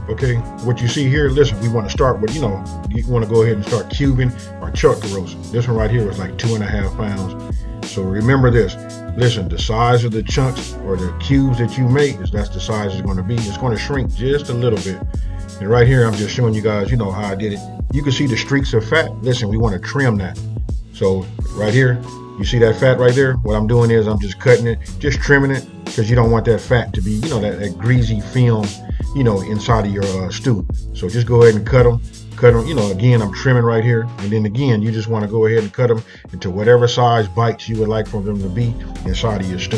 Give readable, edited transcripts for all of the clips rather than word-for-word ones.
Okay, what you see here, listen, we want to start with, you want to go ahead and start cubing or chuck the roast. This one right here was like 2.5 pounds. So remember this, listen, the size of the chunks or the cubes that you make, that's the size it's going to be. It's going to shrink just a little bit. And right here, I'm just showing you guys, how I did it. You can see the streaks of fat. Listen, we want to trim that. So right here, you see that fat right there? What I'm doing is I'm just cutting it, just trimming it, because you don't want that fat to be, that greasy film, inside of your stew. So just go ahead and cut them, again, I'm trimming right here. And then again, you just want to go ahead and cut them into whatever size bites you would like for them to be inside of your stew.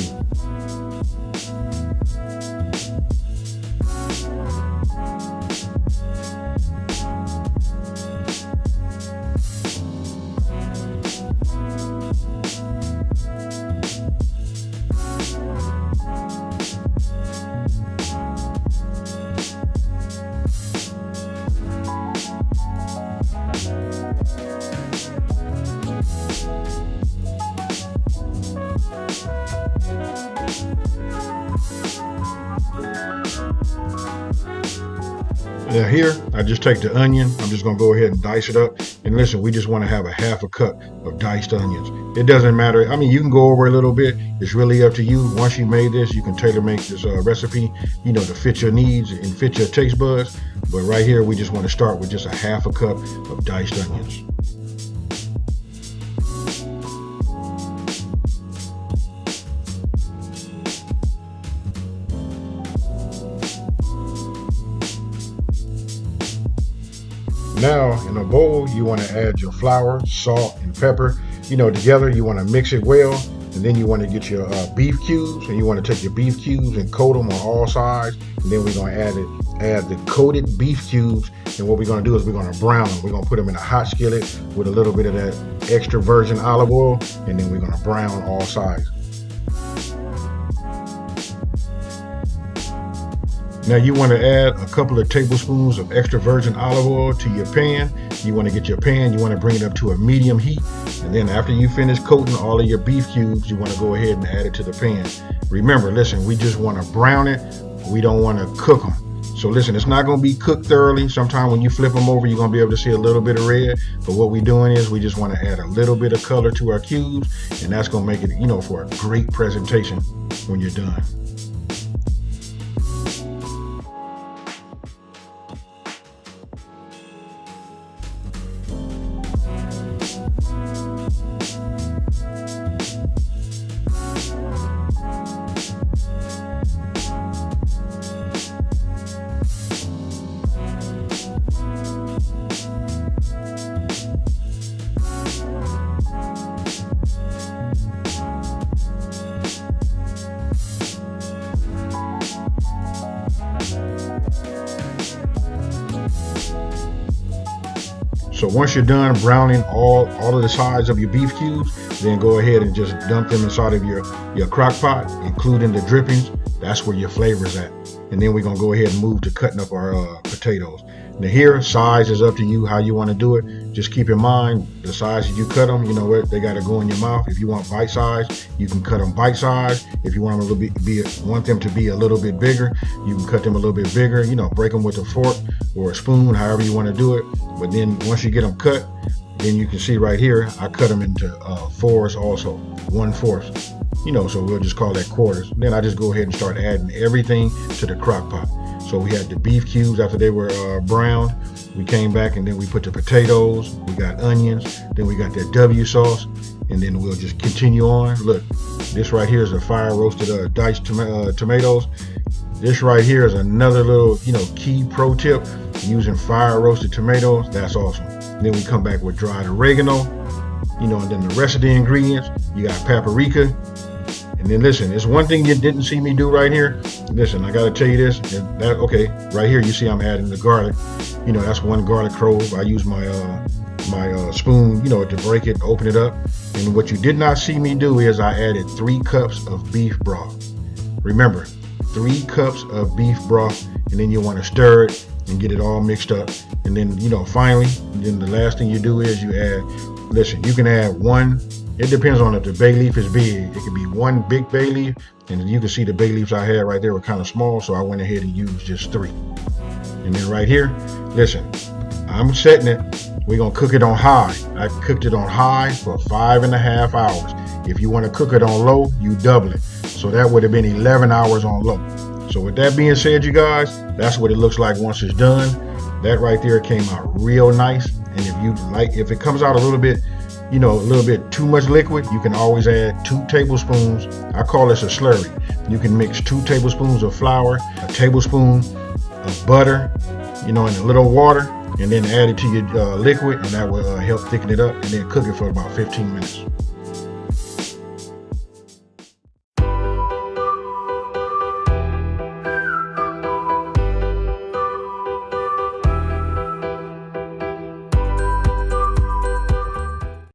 Now here, I just take the onion. I'm just going to go ahead and dice it up. And listen, we just want to have a 1/2 cup of diced onions. It doesn't matter. I mean, you can go over a little bit. It's really up to you. Once you made this, you can tailor make this recipe, to fit your needs and fit your taste buds. But right here, we just want to start with just a 1/2 cup of diced onions. Now in a bowl, you want to add your flour, salt, and pepper, together. You want to mix it well, and then you want to get your beef cubes, and you want to take your beef cubes and coat them on all sides. And then we're going to add the coated beef cubes. And what we're going to do is we're going to brown them. We're going to put them in a hot skillet with a little bit of that extra virgin olive oil, and then we're going to brown all sides. Now you want to add a couple of tablespoons of extra virgin olive oil to your pan. You want to get your pan, you want to bring it up to a medium heat. And then after you finish coating all of your beef cubes, you want to go ahead and add it to the pan. Remember, listen, we just want to brown it. We don't want to cook them. So listen, it's not going to be cooked thoroughly. Sometimes when you flip them over, you're going to be able to see a little bit of red. But what we're doing is we just want to add a little bit of color to our cubes. And that's going to make it, for a great presentation when you're done. So once you're done browning all of the sides of your beef cubes, then go ahead and just dump them inside of your crock pot, including the drippings. That's where your flavor's at. And then we're going to go ahead and move to cutting up our potatoes. Now here, size is up to you how you want to do it. Just keep in mind the size that you cut them, they got to go in your mouth. If you want bite size, you can cut them bite size. If you want them want them to be a little bit bigger, you can cut them a little bit bigger, break them with a fork or a spoon, however you want to do it. But then once you get them cut, then you can see right here, I cut them into fours also, 1/4. So we'll just call that quarters. Then I just go ahead and start adding everything to the crock pot. So we had the beef cubes after they were browned. We came back and then we put the potatoes. We got onions. Then we got that W sauce. And then we'll just continue on. Look, this right here is a fire roasted diced tomatoes. This right here is another little, key pro tip. Using fire roasted tomatoes. That's awesome. And then we come back with dried oregano. And then the rest of the ingredients, you got paprika. And then listen, it's one thing you didn't see me do right here. Listen, I gotta tell you this. Okay, right here you see I'm adding the garlic. That's 1 garlic clove. I use my spoon, to break it, open it up. And what you did not see me do is I added 3 cups of beef broth. Remember, 3 cups of beef broth, and then you want to stir it and get it all mixed up. And then, finally, then the last thing you do is you add. Listen, you can add 1. It depends on if the bay leaf is big. It could be 1 big bay leaf, and you can see the bay leaves I had right there were kind of small, so I went ahead and used just 3. And then right here, listen, I'm setting it. We're gonna cook it on high. I cooked it on high for 5.5 hours. If you want to cook it on low, you double it. So that would have been 11 hours on low. So with that being said, you guys, that's what it looks like once it's done. That right there came out real nice. And if it comes out a little bit, a little bit too much liquid, you can always add 2 tablespoons. I call this a slurry. You can mix 2 tablespoons of flour, a tablespoon of butter, in a little water, and then add it to your liquid, and that will help thicken it up, and then cook it for about 15 minutes.